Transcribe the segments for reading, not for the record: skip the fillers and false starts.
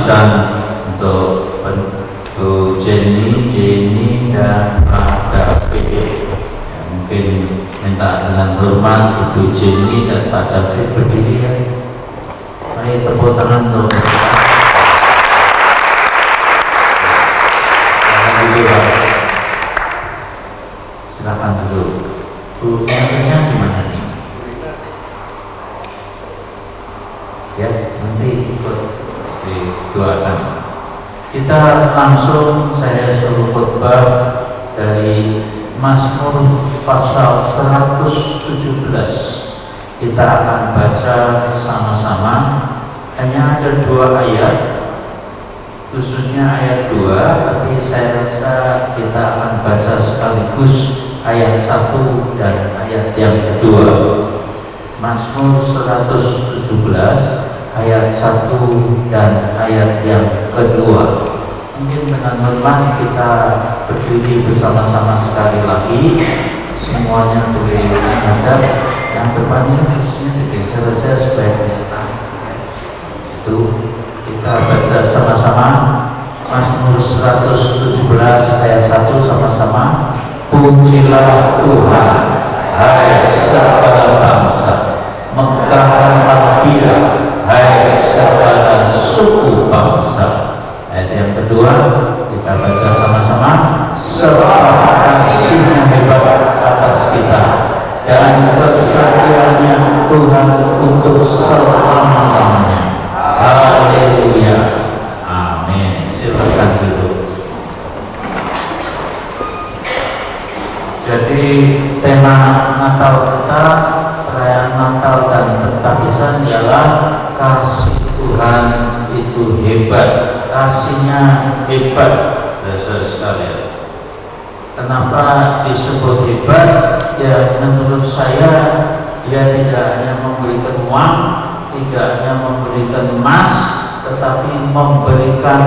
penghabisan untuk Bu Jenny dan Pak David. Ya, mungkin minta dengan hormat Ibu Jenny dan Pak David berdiri ya. Mari tepuk tangan untuk silakan dulu. Bu, yang gimana nih? Ya, nanti ikut didoakan. Kita langsung saya suruh khotbah dari Mazmur pasal 117. Kita akan baca sama-sama. Hanya ada 2 ayat, khususnya ayat 2, tapi saya rasa kita akan baca sekaligus ayat 1 dan ayat yang kedua. Mazmur 117 ayat 1 dan ayat yang kedua. Mungkin dengan hormat kita berdiri bersama-sama sekali lagi. Semuanya boleh menghadap. Yang depannya khususnya digeser saja supaya kelihatan. Itu kita baca sama-sama Mazmur 117 ayat 1 sama-sama. Pujilah Tuhan, hai segala bangsa, megahkanlah Dia, hai segala suku bangsa. Ayat yang kedua kita baca sama-sama. Sebab kasih-Nya hebat atas kita dan kesetiaannya Tuhan untuk selama-lamanya. Haleluya, amin. Silakan duduk. Jadi tema Natal kita, perayaan Natal dan Pentakisan ialah kasih Tuhan itu hebat, kasih-Nya hebat. Dasar sekalian. Kenapa disebut hebat? Ya, menurut saya Dia tidak hanya memberikan uang, tidak hanya memberikan emas, tetapi memberikan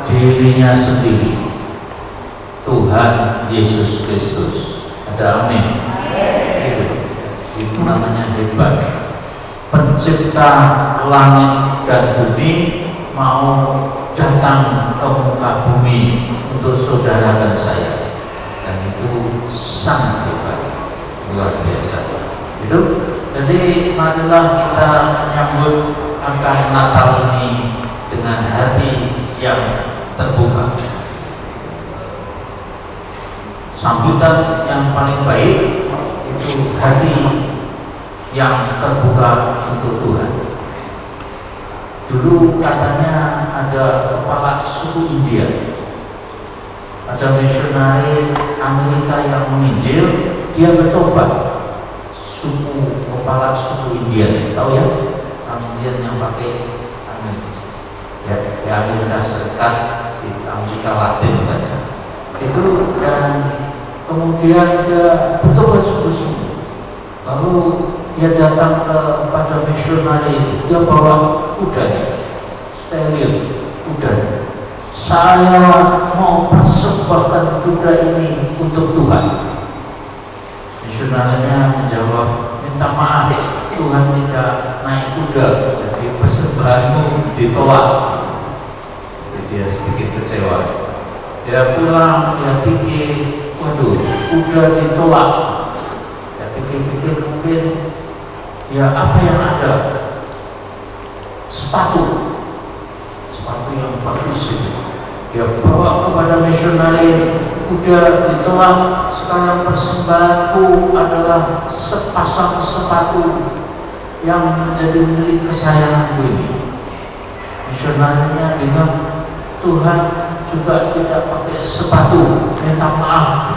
dirinya sendiri, Tuhan Yesus Kristus. Ada amin? Itu namanya hebat. Pencipta langit dan bumi mau datang ke muka bumi untuk saudara dan saya, dan itu sangat hebat, luar biasa. Itu jadi marilah kita menyambut akan Natal ini dengan hati yang terbuka. Sambutan yang paling baik itu hati yang terbuka untuk Tuhan. Dulu katanya ada kepala suku India, ada misionari Amerika yang menginjil, dia bertobat. Kepala suku India, tahu ya? Kemudian yang pakai ya, di Amerika Serikat, di Amerika Latin katanya. Itu, dan kemudian dia bertobat sungguh-sungguh. Lalu dia datang kepada misionari, dia bawa kudanya, steril kudanya. Saya mau persembahkan kuda ini untuk Tuhan. Misionarinya menjawab, minta maaf, Tuhan tidak naik kuda, jadi persembahanmu ditolak. Jadi dia sedikit kecewa. Dia pulang, dia pikir, waduh, kuda ditolak. Dia pikir-pikir, mungkin ya apa yang ada? Sepatu yang bagus itu. Dia bawa kepada misionari, kuda ditolak, sekarang persembahanku adalah sepasang sepatu yang menjadi milik kesayanganku ini. Misionarinya bilang, Tuhan juga tidak pakai sepatu, minta maaf.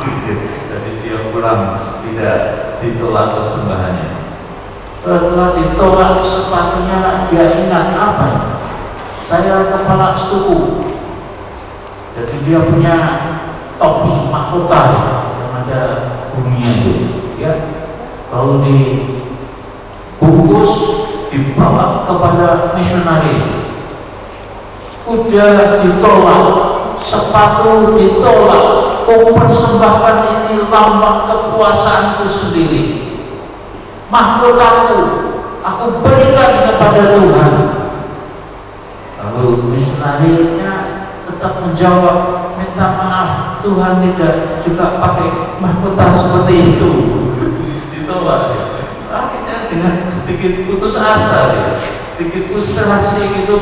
Jadi dia pulang, tidak ditolak persembahannya. Setelah ditolak sepatunya, dia ingat apa? Saya kepala suku. Jadi dia punya topi mahkota yang ada bunyinya itu, ya. Lalu dibungkus, dibawa kepada misionari. Kuda ditolak, sepatu ditolak. Kau persembahkan ini lambang kekuasaanku sendiri. Mahkotaku aku berikan kepada Tuhan. Lalu misionari misionarinya tetap menjawab, minta maaf, Tuhan tidak juga pakai mahkota seperti itu. Ditolak. Akhirnya dengan sedikit putus asa, sedikit frustrasi gitu,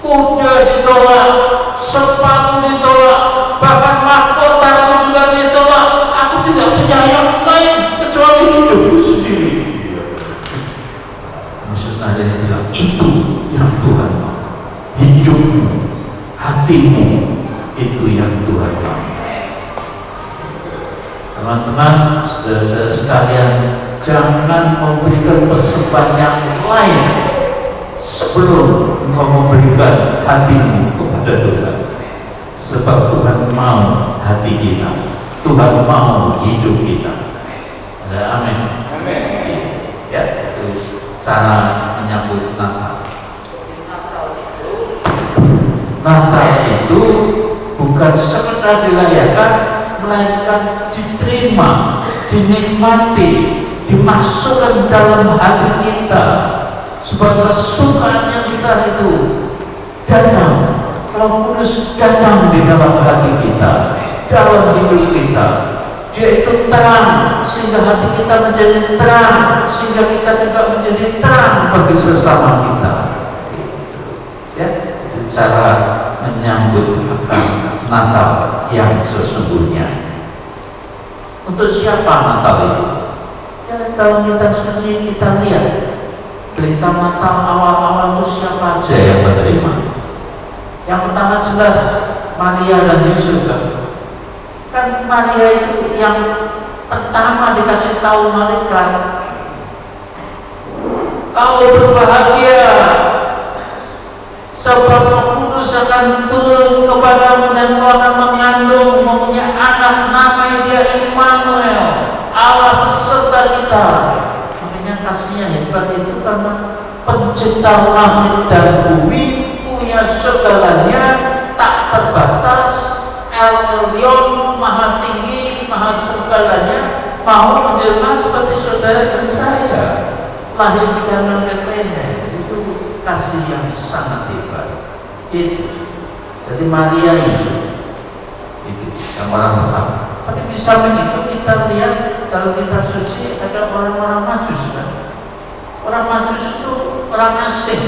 kuda ditolak, sepatu ditolak, bahkan mahkota itu juga ditolak. Aku tidak punya yang lain kecuali hidupku sendiri. Maksudnya dia bilang, itu yang Tuhan mau. Hidupmu, hatimu, itu yang Tuhan mau. Teman-teman, saudara-saudara sekalian, jangan memberikan persembahan yang lain sebelum engkau memberikan hatimu kepada Tuhan. Sebab Tuhan mau hati kita, Tuhan mau hidup kita. Ada amin. Amin. Ya, itu cara menyambut Natal. Natal itu bukan sekedar dirayakan, melainkan diterima, dinikmati, dimasukkan dalam hati kita. Sebab kesukaan yang besar itu datang, Roh Kudus datang di dalam hati kita, dalam hidup kita. Dia itu terang, sehingga hati kita menjadi terang, sehingga kita juga menjadi terang bagi sesama kita. Ya, itu cara menyambut akan Natal yang sesungguhnya. Untuk siapa Natal itu? Ya, kalau kita sendiri kita lihat berita Natal awal-awal itu siapa aja yang menerima. Yang pertama jelas Maria dan Yusuf. Kan Maria itu yang pertama dikasih tahu malaikat, kau berbahagia sebab Roh Kudus akan turun kepadamu dan kau akan mengandung, mempunyai anak, namanya dia Immanuel, Allah beserta kita. Makanya kasihnya hebat itu karena pencipta langit dan bumi, punya segalanya, tak terbatas, El Elyon, maha tinggi, maha segalanya, mau menjelma seperti saudara dan saya, lahir di kandang Bethlehem. Itu kasih yang sangat hebat. Itu jadi Maria Yusuf itu yang orang pertama. Tapi di samping itu kita lihat kalau kita suci ada orang-orang Majus kan. Orang Majus itu orang asing.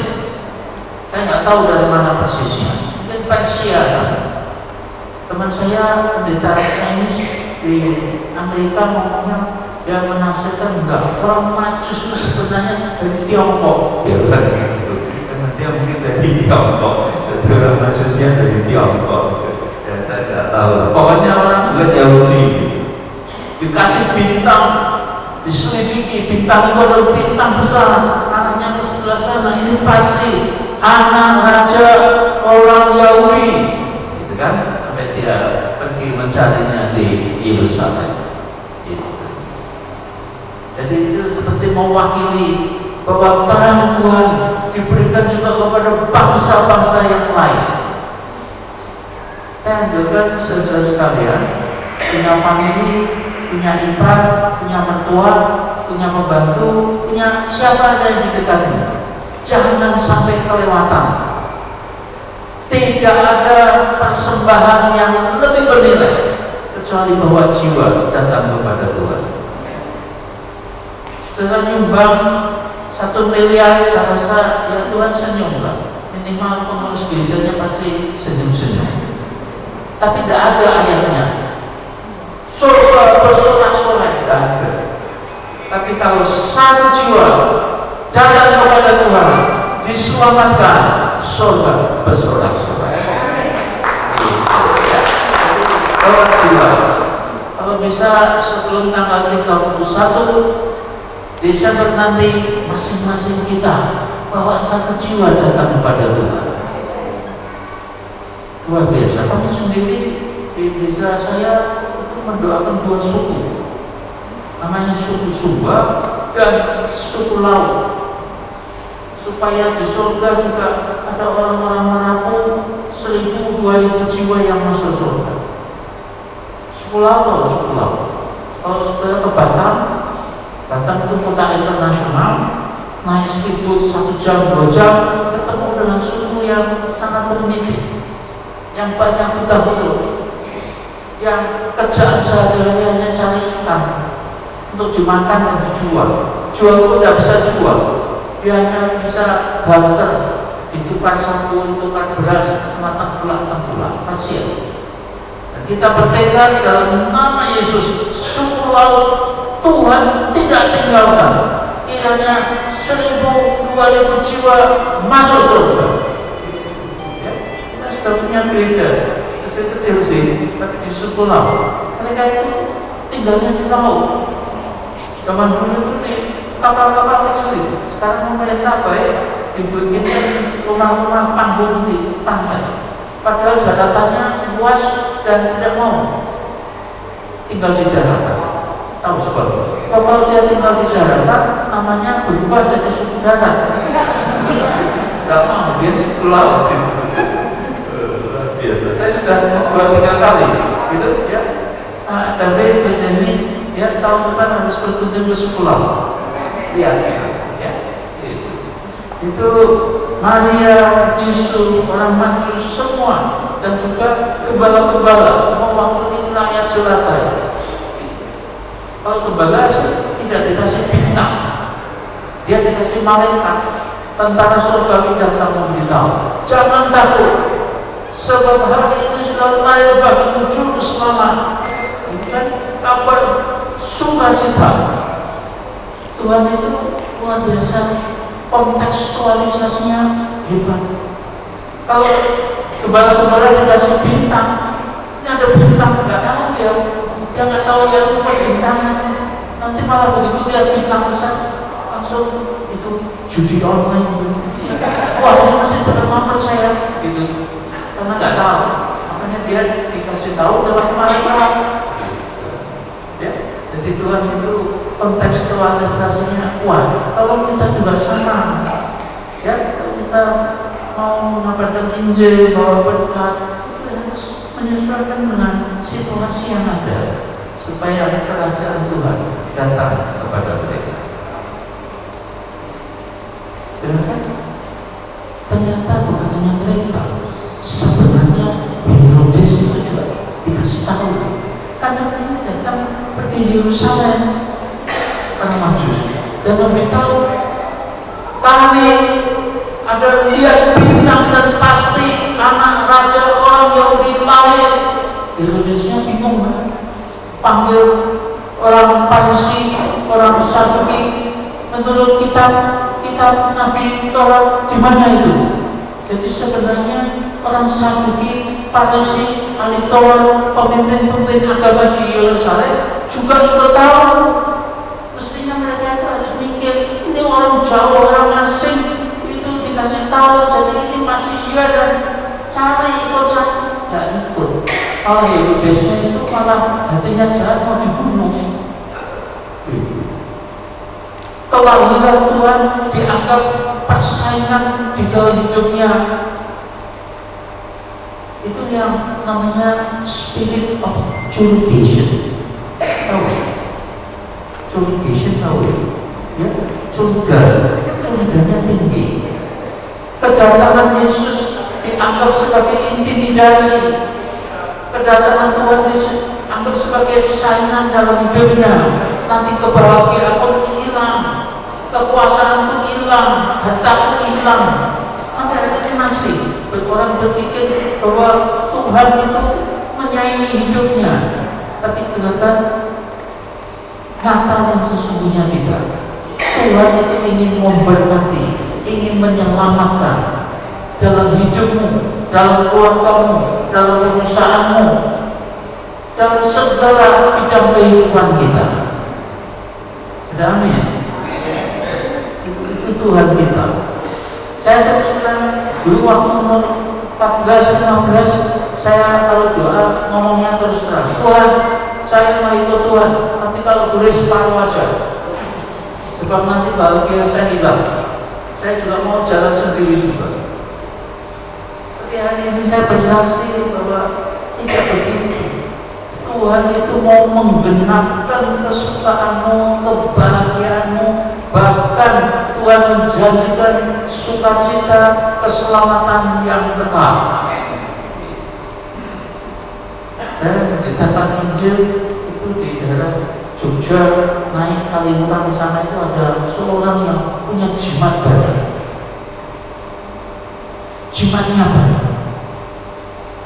Saya nggak tahu dari mana persisnya. Mungkin Persia kan. Teman saya pendeta Chinese di Amerika ngomongnya, dia menafsirkan enggak, orang Majus itu sebenarnya dari Tiongkok. Ya kan? Karena dia mungkin dari Tiongkok, jadi orang Majusnya dari Tiongkok. Ya saya nggak tahu. Pokoknya orang bukan Yahudi. Dikasih bintang, diselidiki, bintang itu adalah bintang besar. Anaknya ke sebelah sana, ini pasti anak raja orang Yahudi, gitu kan? Sampai dia pergi mencarinya di Yerusalem. Gitu. Jadi itu seperti mewakili bahwa terang Tuhan diberikan juga kepada bangsa-bangsa yang lain. Saya anjurkan saudara sekalian, punya famili, punya ipar, punya mertua, punya pembantu, punya siapa saja yang di dekatnya, jangan sampai kelewatan. Tidak ada persembahan yang lebih bernilai kecuali bahwa jiwa datang kepada Tuhan. Setelah nyumbang 1 miliar, saya rasa ya Tuhan senyum lah. Minimal pengurus gesanya pasti senyum-senyum. Tapi tidak ada ayatnya surga bersorak-sorai, tidak ada. Tapi kalau satu jiwa datang kepada Tuhan, diselamatkan, surga bersorak-sorai. Kalau jiwa, kalau bisa sebelum tanggal 31 Desember nanti, masing-masing kita bawa satu jiwa datang kepada Tuhan. Luar biasa. Kami sendiri di desa saya itu mendoakan 2 suku, namanya suku Sumba dan suku Laut, supaya di surga juga ada orang-orang Merapu 1.000-2.000 jiwa yang masuk surga. Suku Laut atau suku Laut. Kalau sudah ke Batam itu kota internasional, naik speedboat 1 jam 2 jam, ketemu dengan suku yang sangat primitif, yang banyak buta-buta, yang kerjaan sehari-hari hanya cari ikan untuk dimakan dan dijual. Jual pun tidak bisa jual, dia hanya bisa barter, ditukar satu, tukar beras, semata bulan, kasihan. Dan kita bertekad dalam nama Yesus, suku laut Tuhan tidak tinggalkan. Kiranya 1.000-2.000 jiwa masuk surga. Ya, kita sudah punya gereja kecil-kecil sih, tapi di suku laut. Mereka itu tinggalnya di laut. Zaman dulu itu di kapal-kapal kecil. Sekarang pemerintah baik dibikinkan rumah-rumah panggung di pantai. Padahal daratannya luas dan tidak mau tinggal di daratan. Tahu sebab? Kalau dia tinggal di daratan, namanya berubah jadi suku darat. Tidak mau, dia suku laut. Biasa. Saya sudah 2-3 kali, gitu ya. David berjanji, ya tahun depan harus berkunjung ke suku laut. Lihat, ya. Itu Maria, Yusuf, orang Majus semua, dan juga gembala-gembala mewakili rakyat jelata. Kalau gembala tidak dikasih bintang, dia dikasih malaikat, tentara surgawi datang memberitahu, jangan takut, sebab hari ini sudah lahir bagimu juru selamat. Ini kan kabar sukacita. Tuhan itu luar biasa, kontekstualisasinya hebat. Kalau gembala-gembala dikasih bintang, ini ada bintang, nggak tahu dia nggak tahu dia lupa bintang. Nanti malah begitu lihat bintang besar, langsung itu judi online. Wah, ini mesti teman percaya gitu, karena nggak tahu. Makanya dia dikasih tahu dalam masyarakat. Ya, jadi Tuhan itu kontekstualisasinya kuat. Kalau kita juga sama, ya, kalau kita mau mengabarkan Injil, bawa berkat, kita harus menyesuaikan dengan situasi yang ada, supaya kerajaan Tuhan datang kepada mereka. Benar? Ternyata bukan hanya mereka, sebenarnya Herodes itu juga dikasih tahu, karena dia datang pergi Yerusalem karena Majus dan memberitahu, kami ada lihat bintang dan pasti anak raja orang Yahudi lahir. Herodesnya bingung kan? Panggil orang Farisi, orang Saduki, menurut kitab Nabi Taurat di mana itu? Jadi sebenarnya orang Saduki, Farisi, ahli Taurat, pemimpin agama di Yerusalem juga ikut tahu. Mestinya mereka itu harus mikir, ini orang jauh, orang asing, itu dikasih tahu, jadi ini masih iya dan cari ikut saja, nggak ikut. Kalau Herodesnya itu malah hatinya jahat, mau dibunuh. Kelahiran Tuhan dianggap persaingan di dalam hidupnya. Itu yang namanya spirit of jurisdiction. Tahu? Jurisdiction tahu ya? Curiganya tinggi. Kedatangan Yesus dianggap sebagai intimidasi. Kedatangan Tuhan Yesus dianggap sebagai saingan dalam hidupnya. Nanti kebahagiaan pun hilang, kekuasaan pun hilang, harta pun hilang. Sampai hari ini masih orang berpikir bahwa Tuhan itu menyayangi hidupnya, tapi ternyata Natal yang sesungguhnya tidak. Tuhan itu ingin memberkati, ingin menyelamatkan dalam hidupmu, dalam keluargamu, dalam perusahaanmu, dalam segala bidang kehidupan kita. Ada amin. Itu Tuhan kita. Saya terus terang dulu waktu umur 14-15, saya kalau doa ngomongnya terus terang, Tuhan, saya mau ikut Tuhan, tapi kalau boleh separuh aja, sebab nanti bahagia saya hilang. Saya juga mau jalan sendiri juga. Tapi hari ini saya bersaksi bahwa tidak begitu. Tuhan itu mau menggenapkan kesukaanmu, kebahagiaanmu, bahkan Tuhan menjanjikan sukacita keselamatan yang kekal. Saya diberitakan Injil itu di daerah Jogja, naik Kaliurang di sana itu ada seorang yang punya jimat badan. Jimatnya apa?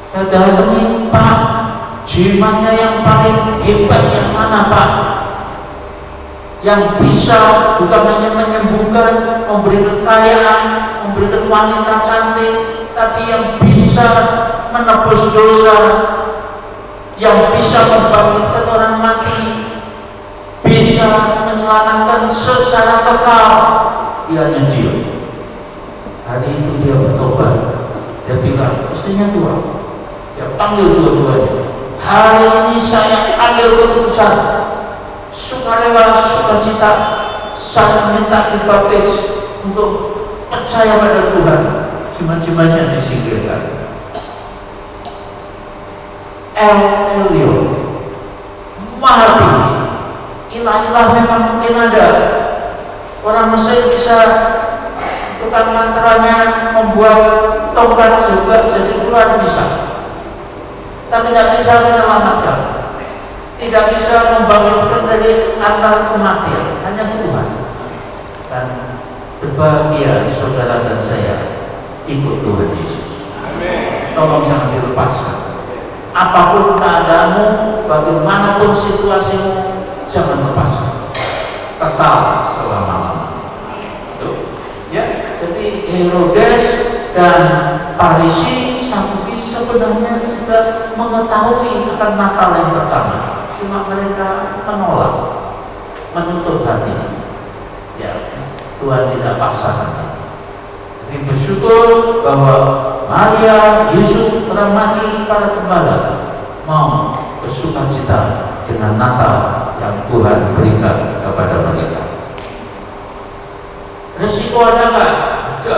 Saya datangi, Pak, jimatnya yang paling hebat yang mana, Pak? Yang bisa bukan hanya menyembuhkan, memberi kekayaan, memberikan wanita cantik, tapi yang bisa menebus dosa, yang bisa membangkitkan orang mati, bisa menyelamatkan secara kekal. Hanya dia. Hari itu dia bertobat. Dia bilang, istrinya dua. Dia panggil dua-duanya. Hari ini saya ambil keputusan, sukarela, sukacita, saya minta dibaptis untuk percaya pada Tuhan. Jimat-jimatnya disingkirkan. Elio mahal tinggi. Ilah-ilah memang mungkin ada. Orang Mesir bisa tukang mantranya membuat tongkat juga jadi ular bisa, tapi tidak bisa menyelamatkan, tidak bisa membangkitkan dari antara kematian. Hanya Tuhan. Dan berbahagia saudara dan saya ikut Tuhan Yesus. Tolong jangan dilepaskan. Apapun keadaanmu, bagaimanapun situasimu, jangan lepaskan. Tetap selama-lamanya. Ya, jadi Herodes dan Farisi Saduki sebenarnya juga mengetahui akan Natal yang pertama, cuma mereka menolak, menutup hati. Ya, Tuhan tidak paksakan. Jadi bersyukur bahwa Maria, Yusuf, orang Majus, para gembala mau bersukacita dengan Natal yang Tuhan berikan kepada mereka. Resiko ada nggak? Ada,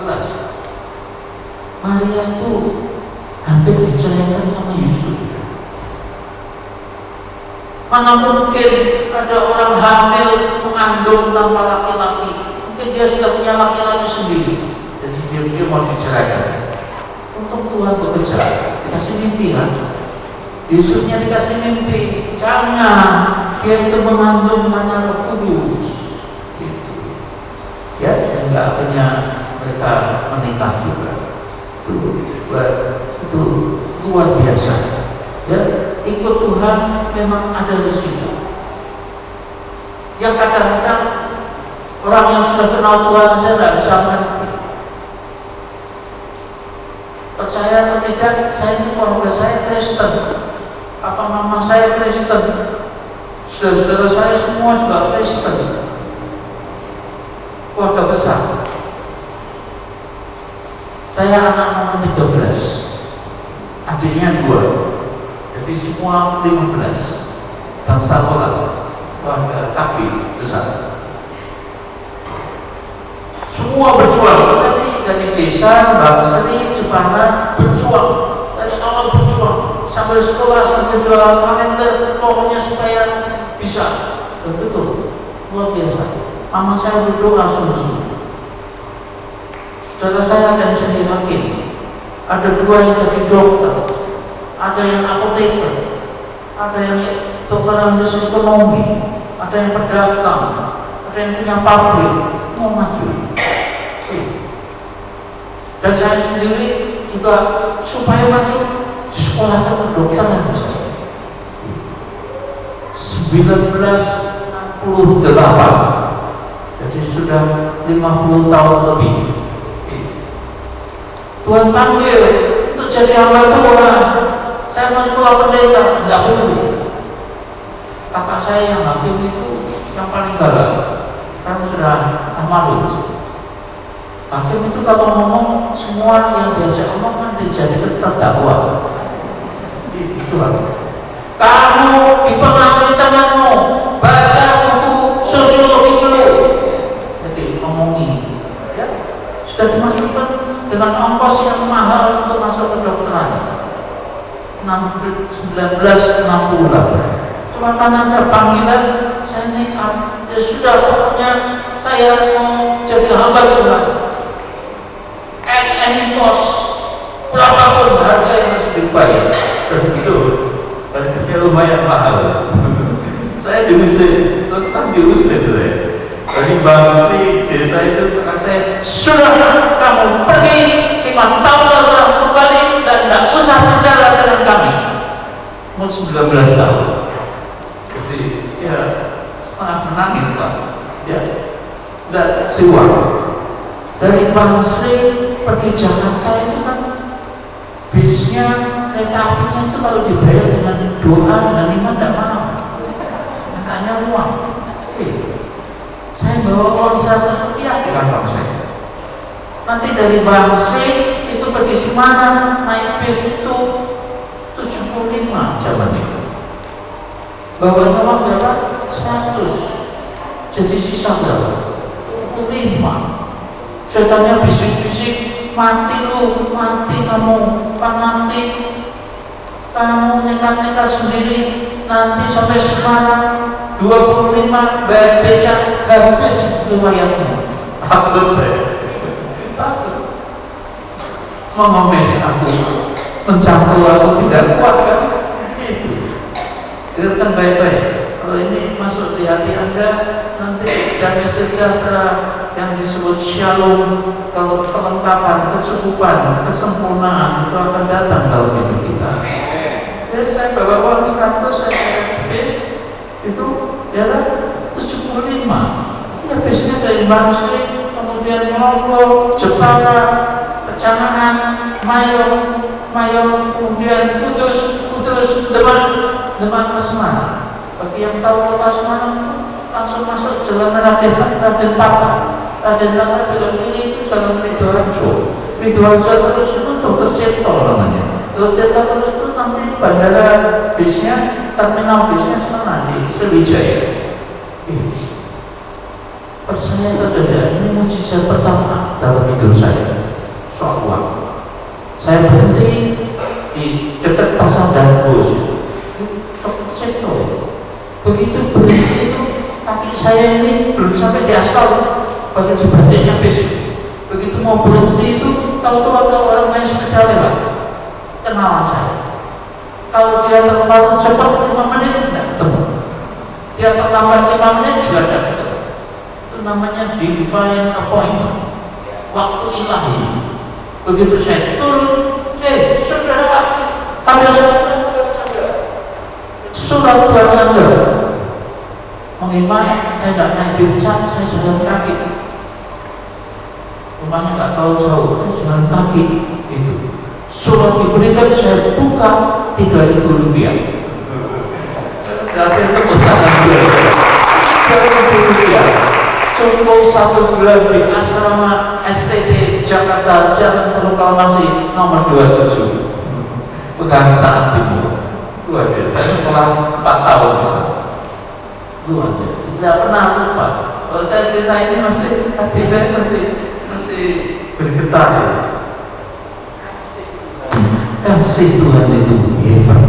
jelas. Maria itu hampir diceraikan sama Yusuf. Mana mungkin ada orang hamil mengandung tanpa laki-laki? Mungkin dia sudah punya laki-laki sendiri. Jadi dia mau diceraikan. Untuk Tuhan bekerja, dikasih mimpi kan? Yusufnya dikasih mimpi, jangan, dia itu mengandung karena Roh Kudus. Gitu. Ya, hingga akhirnya mereka menikah juga. Itu luar biasa. Ya, ikut Tuhan memang ada risiko. Yang kadang-kadang orang yang sudah kenal Tuhan saya tidak bisa mengerti. Percaya atau tidak, saya ini keluarga saya Kristen, apa mama saya Kristen, saudara-saudara saya semua juga Kristen, keluarga besar. Saya anak nomor 13, adiknya 2, jadi semua 15, bangsa Polas, keluarga KB besar. Semua berjuang dari desa, Bangseri, Jepara, berjuang dari awal, berjuang sampai sekolah, sampai jualan kalender, pokoknya supaya bisa. Betul, luar biasa. Mama saya berdoa sungguh-sungguh. Saudara saya ada yang jadi hakim, ada 2 yang jadi dokter, ada yang apoteker, ada yang dokter ekonomi, ada yang pedagang, ada yang punya pabrik, mau maju. Dan saya sendiri juga supaya maju di sekolah kedokteran. 1968, jadi sudah 50 tahun lebih. Tuhan panggil untuk jadi hamba Tuhan. Saya mau sekolah pendeta, enggak boleh. Kakak saya yang hakim itu yang paling galak, sekarang sudah almarhum. Hakim itu kalau ngomong, semua yang diajak ngomong kan dijadikan terdakwa. Itu kamu dipengaruhi temanmu, baca buku sosiologi dulu. Jadi ngomongi, ya sudah dimasukkan dengan ongkos yang mahal untuk masuk ke kedokteran. 1968. Cuma karena ada panggilan, saya nekat. Ya sudah, pokoknya saya mau jadi hamba Tuhan. kos berapapun harga yang harus dibayar. Itu harganya lumayan mahal. Saya diusir, terus diusir saya. Dari Bang Sri, desa itu saya sudah kamu pergi 5 tahun kembali dan tidak usah bicara dengan kami. Umur 19 tahun. Jadi ya setengah menangis lah. Ya, dan siwa. Dari Bang Sri pergi Jakarta itu kan bisnya kereta apinya itu kalau dibayar dengan doa dengan iman tidak mau. Tanya uang. Saya bawa uang 100 rupiah di kantong saya. Nanti dari Bang Sri itu pergi Semarang naik bis itu 75 zaman itu. Bawanya uang berapa? 100. Jadi sisa berapa? 25. Saya tanya bisik-bisik, mati lu, mati kamu, kan nanti kamu nekat-nekat sendiri, nanti sampai Semarang 25 bayar becak habis lumayanmu. Takut saya, takut mengemis aku, mencangkul aku tidak kuat kan. Itu dengarkan baik-baik. Kalau ini masuk di hati Anda, nanti damai sejahtera yang disebut shalom, kalau kelengkapan, kecukupan, kesempurnaan itu akan datang dalam hidup kita. Jadi saya bawa uang 100, saya habis itu adalah 75. Itu habisnya dari Bang Sri, kemudian Lombok, Jepara, Pecanangan, Mayong, kemudian Kudus, Demak ke Semarang. Bagi yang tahu kota Semarang, langsung masuk jalan Raden Papa. Raden Papa bilang ini itu jalan Sidoarjo terus itu Dr. Cipto namanya. Dr. Cipto terus itu nanti bandara bisnya, terminal bisnya sana di Sriwijaya. Percaya atau tidak, ini mujizat pertama dalam hidup saya soal uang. Saya berhenti di dekat pasar Danbus, Dr. Cipto. Begitu berhenti itu kaki saya ini belum sampai di aspal, baru dibajanya bis. Begitu mau berhenti itu, tahu ada orang main sepeda lewat, kenalan saya. Kalau dia terlalu cepat 5 menit tidak ketemu, dia terlambat 5 menit juga tidak ketemu. Itu namanya divine appointment, waktu ilahi. Begitu saya turun, saudara, ada surat buat Anda. Mengiman, saya tidak naik becak, saya jalan kaki. Rumahnya nggak tahu jauh, saya jalan kaki. Itu surat diberikan, saya buka 3.000 rupiah. Jadi tepuk tangan dia. 3.000 rupiah. Cukup 1 bulan di asrama STT Jakarta Jalan Proklamasi nomor 27 Pegangsaan Timur. Luar biasa. Saya setelah 4 tahun misalnya. Luar biasa. Tidak pernah lupa. Kalau saya cerita ini hati saya masih bergetar ya. Kasih Tuhan itu hebat.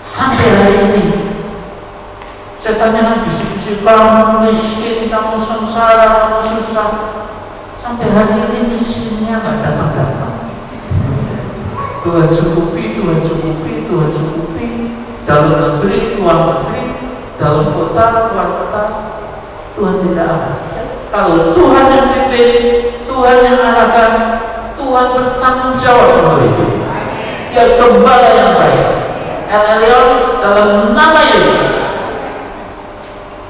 Sampai hari ini saya tanyakan bisik-bisik, kamu miskin, kamu sengsara, kamu susah. Sampai hari ini miskinnya nggak datang-datang. Tuhan cukupi, Tuhan cukupi, Tuhan cukupi. Dalam negeri, luar negeri, dalam kota, luar kota, Tuhan tidak ada. Kalau Tuhan yang pimpin, Tuhan yang arahkan, Tuhan bertanggung jawab untuk itu. Dia gembala yang baik. El-Elyon dalam nama Yesus,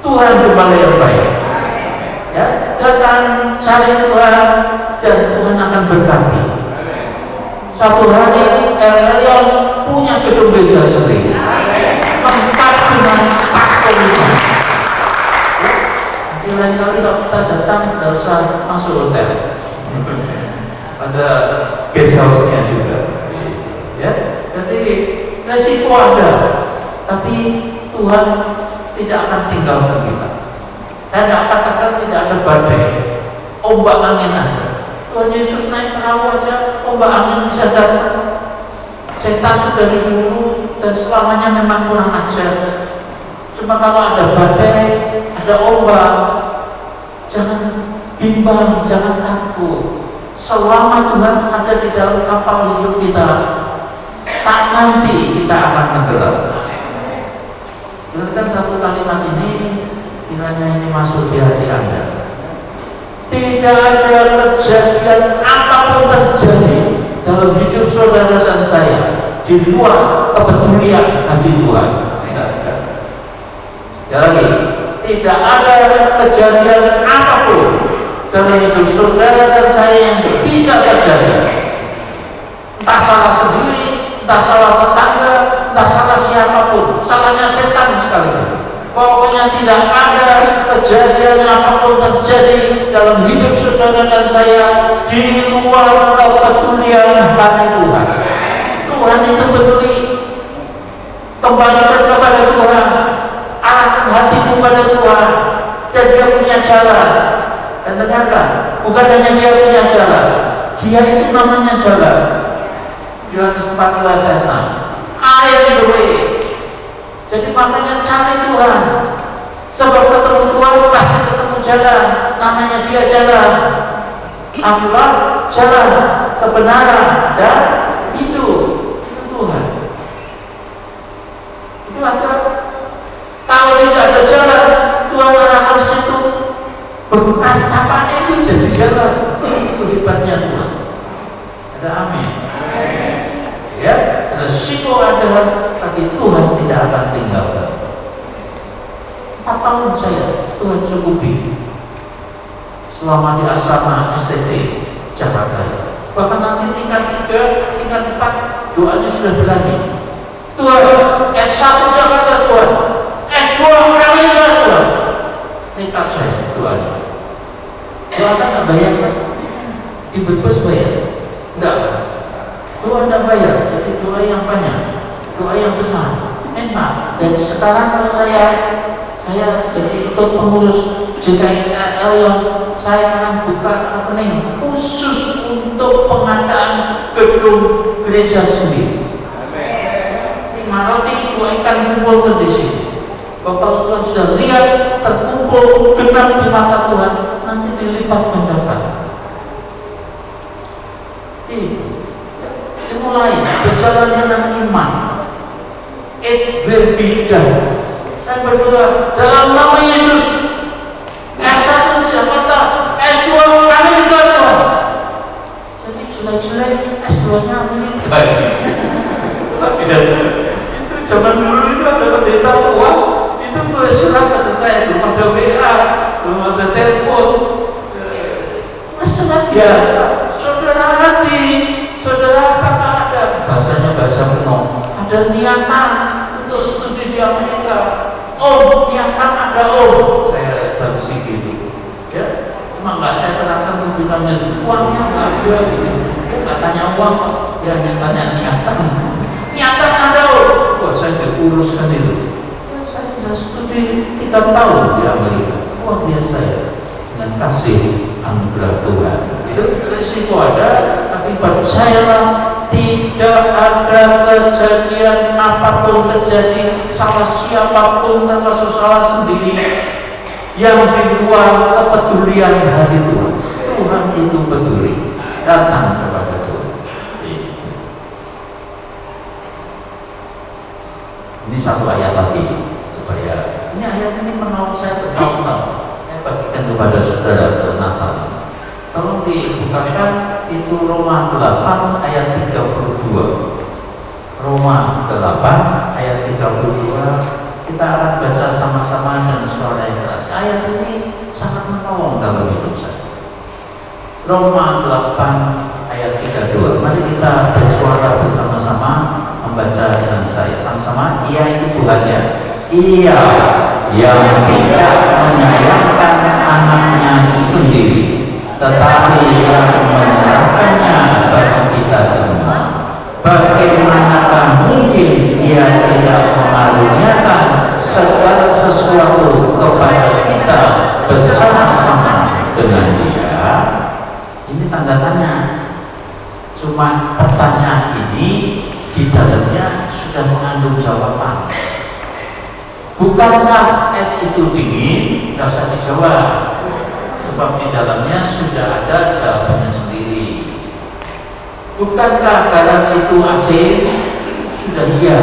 Tuhan gembala yang baik. Ya, datang cari Tuhan dan Tuhan akan berkati. Satu hari El-Elyon punya gedung desa sendiri, lengkap dengan fasilitas. Lain kali kalau kita datang tidak usah masuk hotel, ada guest house-nya juga. Ya, jadi resiko ada, tapi Tuhan tidak akan tinggalkan kita. Saya tidak katakan tidak ada badai, ombak angin ada. Tuhan Yesus naik perahu aja, ombak angin bisa datang. Setan itu dari dulu dan selamanya memang kurang ajar. Cuma kalau ada badai, ada ombak, jangan bimbang, jangan takut. selama Tuhan ada di dalam kapal hidup kita, tak nanti kita akan tenggelam. Dengarkan satu kalimat ini, kiranya ini masuk di hati Anda. Tidak ada kejadian apapun terjadi dalam hidup saudara dan saya di luar kepedulian hati Tuhan. Ya lagi, tidak ada kejadian apapun dalam hidup saudara dan saya yang bisa terjadi. Entah salah sendiri, entah salah tetangga, entah salah siapapun, salahnya setan sekalipun. Pokoknya tidak ada kejadian apapun terjadi dalam hidup saudara dan saya di luar kepedulian hati Tuhan. Tuhan itu peduli. Kembalikan kepada Tuhan, arahkan hatimu pada Tuhan, dan Dia punya jalan. Dan dengarkan, bukan hanya Dia punya jalan, Dia itu namanya jalan. Yohanes 14 ayat 6. I am the way. Jadi makanya cari Tuhan. Sebab ketemu Tuhan pasti ketemu jalan. Namanya Dia jalan. Akulah jalan, kebenaran dan hidup. Itu Tuhan. Itu ada. Kalau tidak ada jalan, Tuhan arahkan situ. Bekas tapaknya itu jadi jalan. Itu hebatnya Tuhan. Ada amin. Ya, resiko ada, tapi Tuhan tidak akan tinggalkan. 4 tahun saya Tuhan cukupi selama di asrama STT Jakarta. Bahkan nanti tingkat 3, tingkat 4 doanya sudah berani. Tuhan, S1 Jakarta Tuhan, S2 Amerika Tuhan. Tingkat saya doanya. Doa kan nggak bayar kan? Di Brebes bayar? Enggak. Doa tidak bayar, jadi doa yang banyak, doa yang besar, enak. Dan sekarang kalau saya jadi ikut pengurus JKIL yang saya akan buka rekening khusus untuk pengadaan gedung gereja sendiri. Maroti 2 ikan kumpul di sini. Bapak Tuhan sudah lihat terkumpul genap di mata Tuhan, nanti dilipat pendapat. Dimulai berjalan dengan iman. It will be done. Saya berdoa dalam nama Yesus. S1 Jakarta, S2 Amerika Tuhan. Jadi jelek-jelek S2-nya Amerika. Biasa. Itu zaman dulu itu ada pendeta tua, itu tulis surat pada saya, belum ada WA, belum ada telepon. Masalah biasa. Saudara hati, saudara apa ada? Bahasanya bahasa penuh. Ada niatan untuk studi di Amerika. Niatan ada saya versi gitu. Ya, cuma nggak saya terangkan tuntutannya. Uangnya nggak ada gitu. Nggak tanya uang, dia hanya tanya niatan. Niatan ada saya diuruskan itu. Saya bisa studi 3 tahun di Amerika. Luar biasa ya. Dengan kasih anugerah Tuhan. Itu risiko ada, tapi percayalah tidak ada kejadian apapun terjadi salah siapapun termasuk salah sendiri yang di luar kepedulian hati Tuhan. Tuhan itu peduli. Datang kepada Tuhan. Ini satu ayat lagi supaya ini ayat ini menolong saya bertahun-tahun. Saya bagikan kepada saudara untuk Natal. Tolong dibukakan itu Roma 8 ayat 32. Roma 8 ayat 32. Kita akan baca sama-sama dengan suara yang keras. Ayat ini sangat menolong dalam hidup saya. Roma 8 ayat 32. Mari kita bersuara bersama-sama membaca dengan saya sama-sama. Ia itu Tuhannya. Ia yang tidak menyayangkan anaknya sendiri, tetapi yang menyerahkannya bagi kita semua. Bagaimanakah mungkin Ia tidak mengaruniakan segala sesuatu kepada kita bersama-sama dengan Dia? Ini tanda tanya. Cuma pertanyaan ini di dalamnya sudah mengandung jawaban. Bukankah es itu dingin? Tidak usah dijawab. Sebab di dalamnya sudah ada jawabannya sendiri. Bukankah garam itu asin? Sudah iya.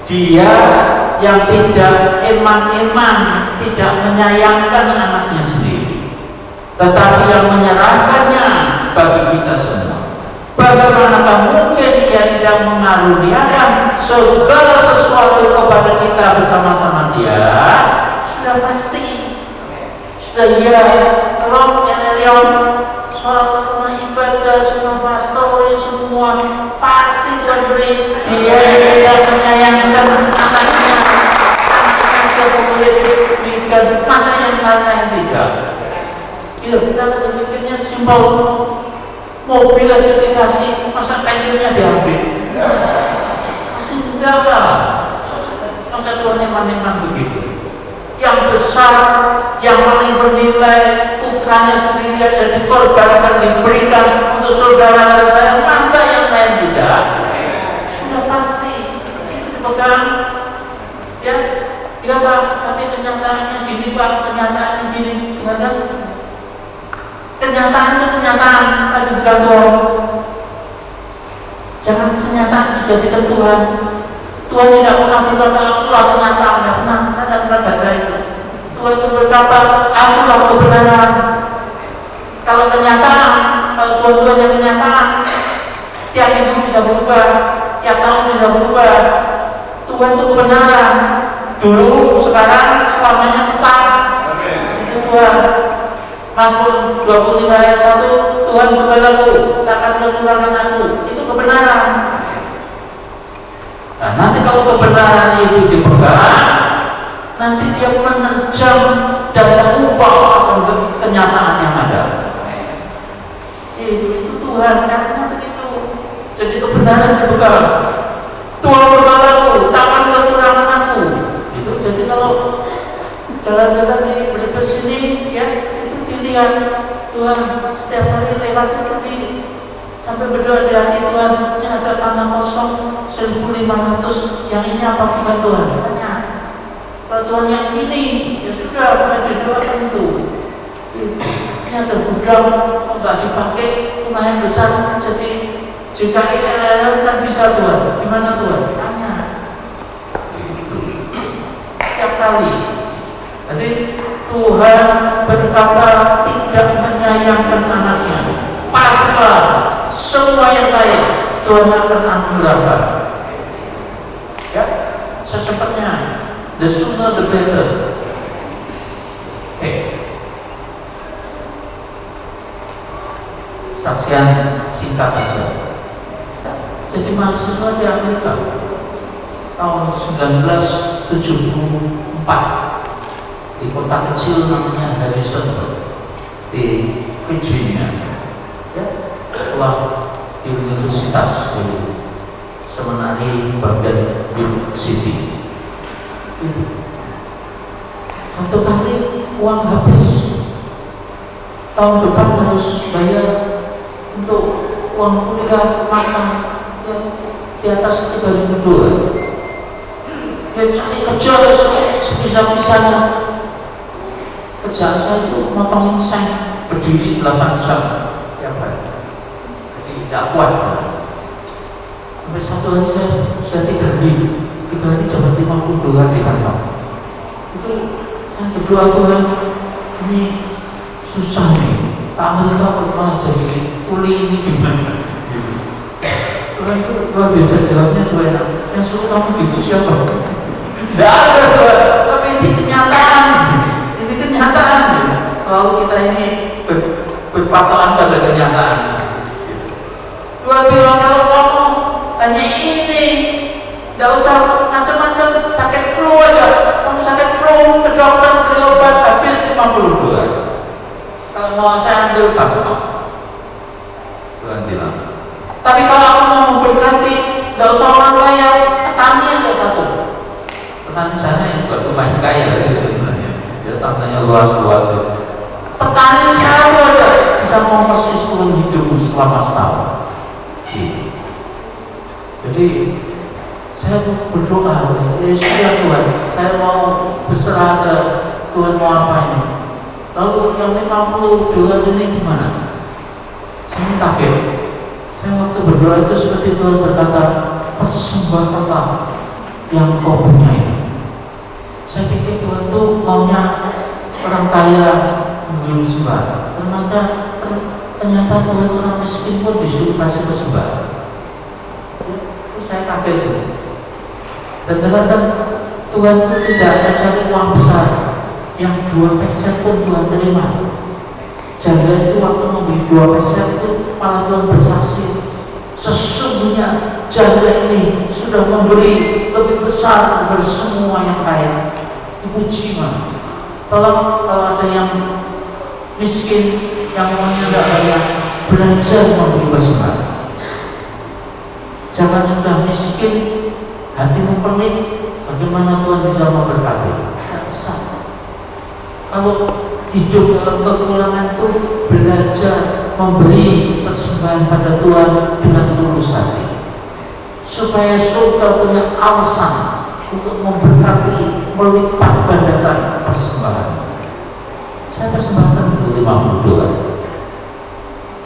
Dia yang tidak emang-emang, tidak menyayangkan anaknya sendiri, tetapi yang menyerahkannya bagi kita semua. Bagaimanakah mungkin ia tidak mengaruniakan segala sesuatu kepada kita bersama-sama dia? Sudah pasti. Sudah iya. Kalau Leon soal rumah ibadah, semua pastor, semua pasti Tuhan beri. Dia tidak menyayangkan anaknya boleh diberikan, masa yang lain tidak. Iya, kita berpikirnya simpel. Mobil aja dikasih, masa kainnya diambil? Pasti enggak lah. Masa Tuhan memang begitu? Yang besar, yang paling bernilai, putranya sendiri aja dikorbankan, diberikan untuk saudara dan saya, masa yang lain tidak? Sudah pasti itu dipegang. Ya Pak, tapi kenyataannya gini Pak, kenyataannya gini, kenyataan itu kenyataan, tapi bukan Tuhan. Jangan kenyataan dijadikan Tuhan. Tuhan tidak pernah berkata akulah kenyataan, tidak pernah. Saya tidak pernah baca itu. Tuhan itu berkata akulah kebenaran. Kalau kenyataan, kalau Tuhan yang kenyataan, tiap minggu bisa berubah, tiap tahun bisa berubah. Tuhan itu kebenaran. Dulu, sekarang, selamanya tetap. Itu Tuhan. Mazmur 23 ayat 1, Tuhan kepadaku, takkan kekurangan aku. Itu kebenaran. Nah, nanti kalau kebenaran itu dipegang, nanti dia menerjang dan mengubah kenyataan yang ada. Itu Tuhan, caranya begitu. Jadi kebenaran dipegang. Tuhan kepadaku, takkan kekurangan aku. Itu jadi kalau jalan-jalan di Brebes ini, ya. Lihat Tuhan setiap hari lewat itu sampai berdoa di hati Tuhan, ini ada tanah kosong 1.500, yang ini apa bukan Tuhan? Tanya. Kalau Tuhan yang ini, ya sudah, boleh didoakan itu. Ini ada gudang, nggak dipakai, lumayan besar, jadi jika ini kan bisa Tuhan. Gimana Tuhan? Tanya. Setiap kali. Jadi Tuhan berkata tidak menyayangkan anaknya. Pasrah semua yang lain Tuhan akan anugerahkan. Ya, secepatnya. The sooner the better. Saksian singkat saja. Jadi mahasiswa di Amerika tahun 1974 di kota kecil namanya Harrisonburg di Virginia, ya, setelah di universitas di seminari bagian New City. Satu kali uang habis, tahun depan harus bayar untuk uang kuliah makan yang di atas $3.000. Dia cari kerja sebisa-bisanya. Kerjaan saya itu motongin seng berdiri 8 jam tiap hari. Jadi tidak puas. Sampai satu hari saya 3 hari dapat $50 di kantor. Itu saya berdoa, Tuhan, ini susah nih. Amerika pernah jadi kuli ini gimana? Tuhan itu luar biasa jawabnya cuek. Yang suruh kamu gitu siapa? Tidak ada Tuhan. Tapi ini kenyataan. Kenyataan, selalu kita ini berpatokan pada kenyataan. Tuhan bilang kalau kamu hanya ini, tidak usah macam-macam, sakit flu aja. Kamu sakit flu ke dokter beli obat habis $50. Kalau mau saya ambil apa? Tuhan bilang. Tapi kalau aku mau memberkati, tidak usah orang kaya, petani aja satu. Petani sana yang juga lumayan kaya sih sebenarnya. Dia tanahnya luas-luas. Petani satu aja bisa mengongkos seluruh hidupmu selama setahun. Jadi saya berdoa, sudah Tuhan, saya mau berserah aja. Tuhan mau apa ini? Lalu yang $50 ini gimana? Saya kaget. Saya waktu berdoa itu seperti Tuhan berkata, persembahkanlah yang kau punyai. Saya pikir Tuhan itu maunya orang kaya memberi persembahan. Ternyata Tuhan orang miskin pun disuruh kasih persembahan. Itu saya kaget itu. Dan ternyata Tuhan itu tidak ada cari uang besar, yang 2 peser pun Tuhan terima. Janda itu waktu memberi 2 peser itu malah Tuhan bersaksi, sesungguhnya janda ini sudah memberi lebih besar dari semua yang kaya. Dipuji mah. Tolong kalau ada yang miskin yang maunya tidak banyak, belajar memberi persembahan. Jangan sudah miskin hatimu pelit, bagaimana Tuhan bisa memberkati? Tidak bisa. Kalau hidup dalam kekurangan itu, belajar memberi persembahan pada Tuhan dengan tulus hati, supaya surga punya alasan untuk memberkati, melipat gandakan persembahan. Saya persembahkan itu 50 dolar.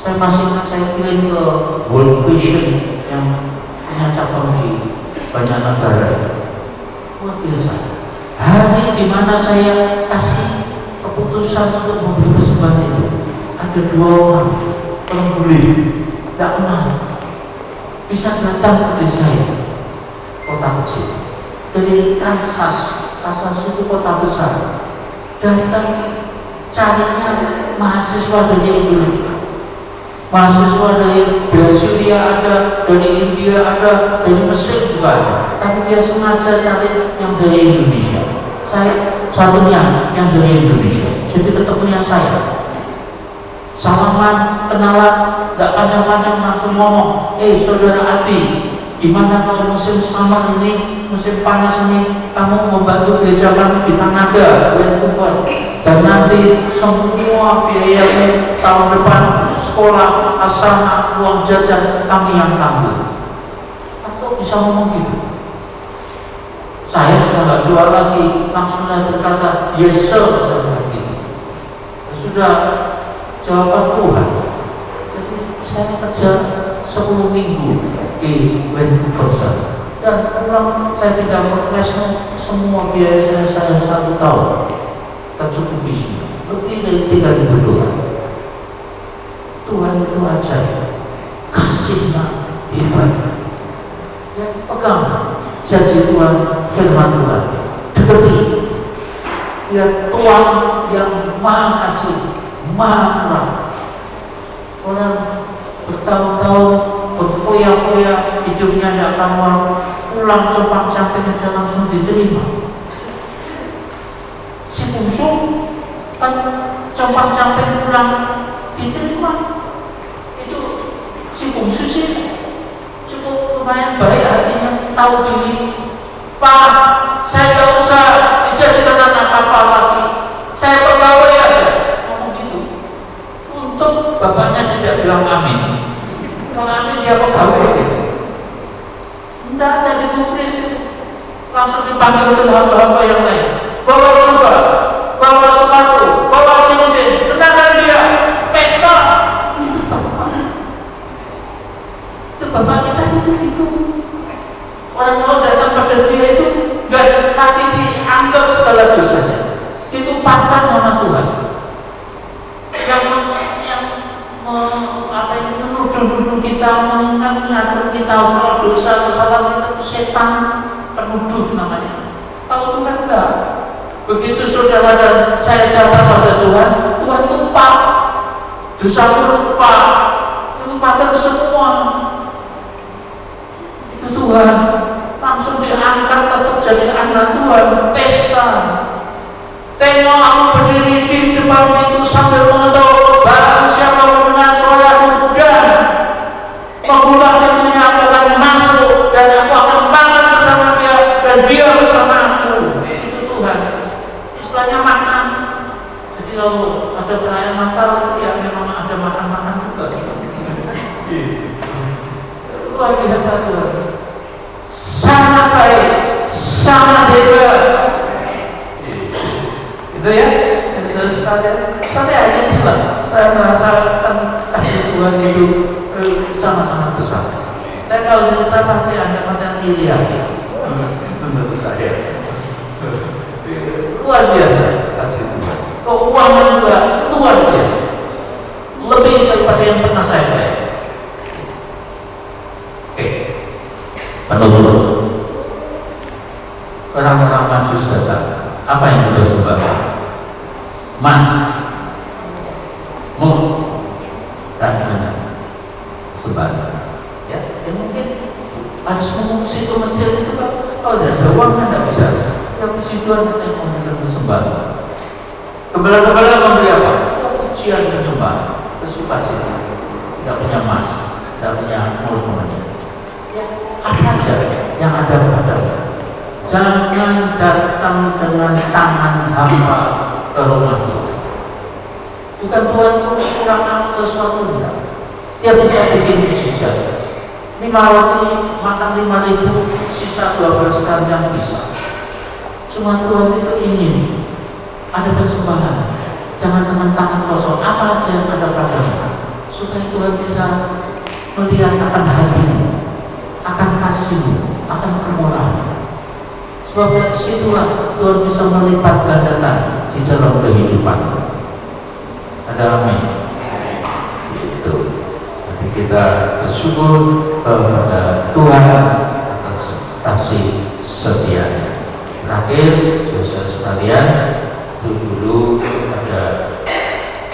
Saya masih ingat saya kirim ke World Vision yang punya cabang di banyak negara. Luar biasa. Hari di mana saya kasih keputusan untuk memberi persembahan itu, ada 2 orang pembeli tidak kenal bisa datang ke desa saya, kota kecil dari Kansas itu kota besar, datang carinya mahasiswa dari Indonesia, mahasiswa dari Syria ada, dari India ada, dari Mesir juga ada, tapi dia sengaja cari yang dari Indonesia. Saya satunya yang dari Indonesia, jadi ketemunya saya, salaman, kenalan, gak panjang-panjang, langsung ngomong, saudara Adi, gimana kalau musim summer ini, musim panas ini, kamu membantu gereja kami di Kanada, Vancouver, dan nanti semua biayanya tahun depan sekolah, asrama, uang jajan kami yang tanggung. Atau bisa ngomong gitu? Saya sudah gak doa lagi, langsung saya berkata, yes sir, sudah jawaban Tuhan. Jadi saya kerja 10 minggu di Vancouver dan pulang saya tidak Fresno, semua biaya saya 1 tahun tercukupi semua, lebih dari 3.000 dolar. Tuhan itu ajaib, kasihnya hebat. Ya, pegang janji Tuhan, firman Tuhan, dekati. Ya, Tuhan yang maha kasih, maha murah. Orang bertahun-tahun berfoya-foya, hidupnya tidak karuan, pulang compang-camping aja langsung diterima. Si bungsu kan compang-camping pulang diterima. Itu si bungsu sih cukup lumayan baik hatinya, tahu diri. Pak, saya tidak usah dijadikan anak kapal lagi, saya pegawai aja. Ngomong gitu. Untuk bapaknya tidak bilang amin. Kalau amin dia pegawai. Tidak ada ditulis, langsung dipanggil ke hamba-hamba yang lain. Bawa jubah, bawa sepatu, bawa cincin, kenalkan dia, pesta. Itu bapak kita itu. Orang-orang datang pada dia itu gak kaki dianggap segala dosanya, ditumpahkan sama Tuhan. Yang menuduh kita, mengingatkan kita soal dosa, kesalahan itu setan penuduh namanya. Kalau Tuhan enggak. Begitu saudara dan saya datang pada Tuhan, Tuhan tumpah dosaku, lupakan semua. Itu Tuhan langsung diangkat tetap jadi anak Tuhan, pesta. Tengok aku berdiri di depan pintu sambil mengetuk, barang siapa mendengar suaraku dan membuka pintunya, aku akan masuk dan aku akan makan bersama dia dan dia bersama aku. Itu Tuhan. Istilahnya makan. Jadi kalau ada perayaan Natal, ya memang ada makan-makan juga. Luar biasa Tuhan. Sangat baik, sangat hebat. Itu ya, saya sekalian. Tapi hanya bilang, saya merasakan kasih Tuhan itu sangat-sangat besar. Saya kalau cerita pasti Anda akan iri hati. Menurut saya luar biasa kasih Tuhan. Keuangan juga luar biasa, lebih daripada yang pernah saya bayar. Oke, penutup. Orang-orang Majus datang. Apa yang kita sembahkan? Emas, dan benar sebanyak. Ya mungkin harus mengungsi ke Mesir itu kalau ada uang kan tidak bisa. Yang puji Tuhan kita yang memberikan persembahan. Gembala-gembala memberi apa? Pujian penyembahan, bersukacita. Tidak punya emas, tidak punya mulut-mulutnya. Ya apa saja yang ada padamu. Jangan datang dengan tangan hamba ke rumah Tuhan. Bukan Tuhan kurang sesuatu, enggak. Dia bisa bikin mujizat. 5 roti makan 5.000, sisa 12 keranjang bisa. Cuma Tuhan itu ingin ada persembahan. Jangan dengan tangan kosong. Apa aja yang ada padamu, supaya Tuhan bisa melihat akan hatimu, akan kasihmu, akan kemurahan. Sebab dari situlah Tuhan bisa melipat gandakan di dalam kehidupan. Ada amin. Itu. Jadi kita bersyukur kepada Tuhan atas kasih setia. Terakhir, saudara sekalian, itu dulu ada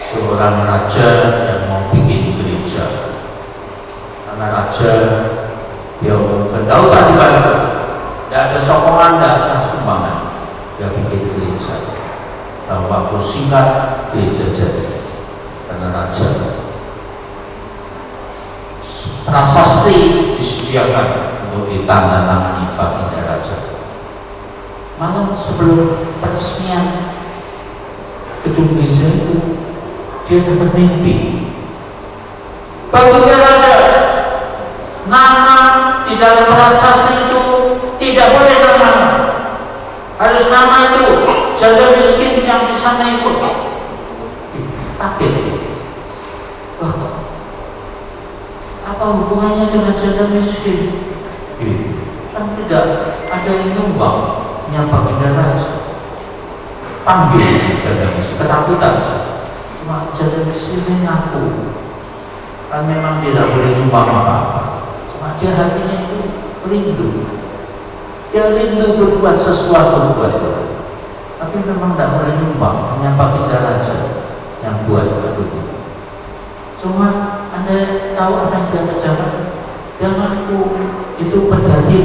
seorang raja yang mau bikin gereja. Karena raja dia tidak usah dibantu. Tidak ada sokongan, tidak ada sumbangan. Dia bikin gereja. Dalam waktu singkat gereja jadi. Karena raja prasasti disediakan untuk ditandatangani baginda raja. Malam sebelum peresmian gedung gereja itu, dia dapat mimpi. Baginda raja, nama di dalam prasasti itu tidak boleh nama, harus nama itu janda miskin yang di sana ikut. Takut. Wah, apa hubungannya dengan janda miskin? Kan tidak ada yang nyumbang, nyapa baginda raja. Panggil janda miskin, ketakutan. Cuma janda miskin ini ngaku, kan memang tidak boleh nyumbang apa-apa. Cuma dia hatinya itu rindu. Dia rindu berbuat sesuatu buat Tuhan. Tapi memang tidak boleh nyumbang, hanya baginda raja yang buat begitu. Cuma Anda tahu apa yang dia kerjakan? Dia ngaku itu pedati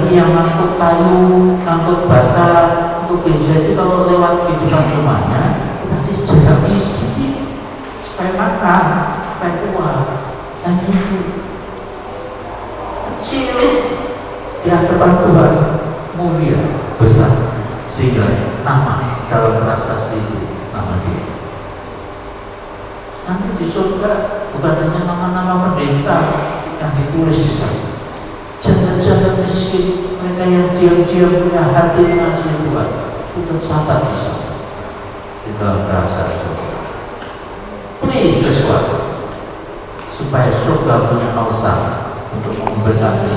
yang ngangkut kayu, ngangkut bata untuk gereja itu kalau lewat di depan rumahnya dikasih jarak miskin supaya makan, supaya kuat. Dan itu kecil di hadapan Tuhan, mulia, besar, sehingga nama dalam prasasti itu nama dia. Nanti di surga bukan hanya nama-nama pendeta yang ditulis di sana. Janda-janda miskin, mereka yang diam-diam punya hati mengasihi Tuhan, itu tercatat di sana. Di dalam prasasti surga. Beri sesuatu supaya surga punya alasan untuk memberkati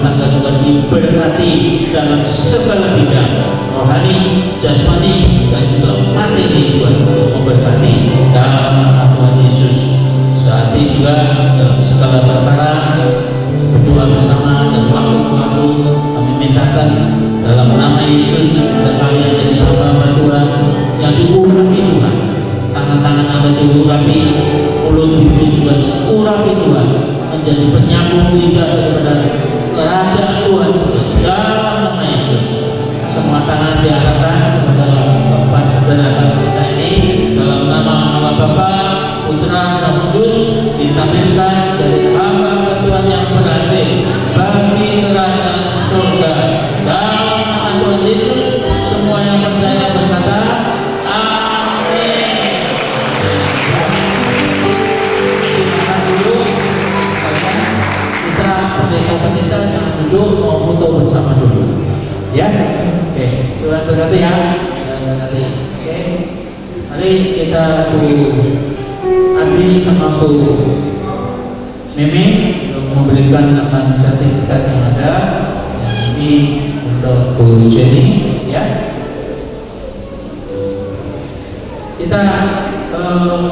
tangga juga diberkati dalam segala bidang rohani, jasmani, dan juga materi Tuhan untuk memberkati dalam nama Tuhan Yesus. Saat ini juga dalam segala perkara berdoa bersama dan waktu-waktu kami mintakan dalam nama Yesus agar kalian jadi hamba-hamba Tuhan yang diurapi Tuhan, tangan-tangan yang diurapi, mulut bibir juga diurapi Tuhan, menjadi penyambung lidah daripada kerajaan Tuhan sendiri dalam nama Yesus. Semua tangan diarahkan kepada tempat saudara kita ini dalam nama Allah Bapa, Putra, dan Roh Kudus, ditabiskan dari hamba Tuhan yang berhasil bagi kerajaan surga dalam nama Tuhan Yesus. Semua yang percaya berkata amin. Silakan duduk sekalian. Kita pendeta jangan duduk, mau foto bersama dulu ya. Oke, Tuhan berkati ya. Oke, mari kita Adi sama Bu Mimi memberikan akan sertifikat yang ada. Yang ini untuk Bu Jenny ya. Kita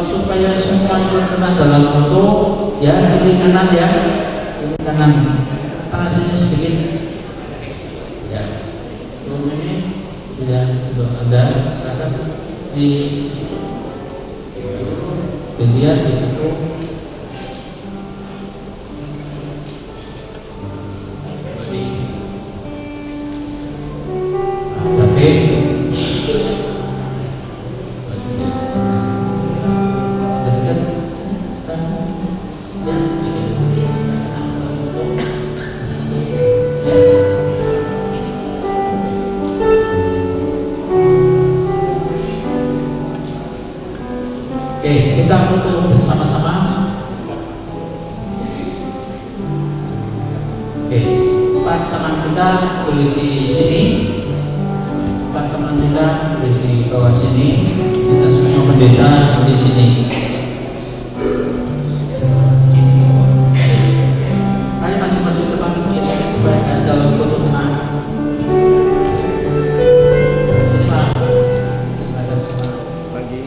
supaya semua ikut kena dalam foto ya, kiri kanan ya, kiri kanan, tangannya sedikit ya. Bu Mimi tidak untuk Anda silakan dilihat di foto. David kita foto bersama-sama. Oke, empat teman kita boleh di sini, empat teman kita boleh di bawah sini, kita semua pendeta di sini. Mari maju-maju depan kita supaya dalam foto tenang. Sini Pak, kita ada bersama pagi.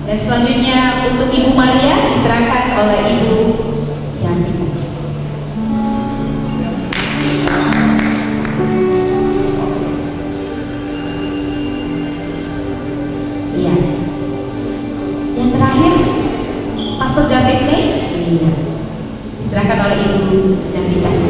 Dan selanjutnya untuk Ibu Maria diserahkan oleh Ibu Yanti. Iya. Yang terakhir Pastor David May. Iya. Diserahkan oleh Ibu Yanti.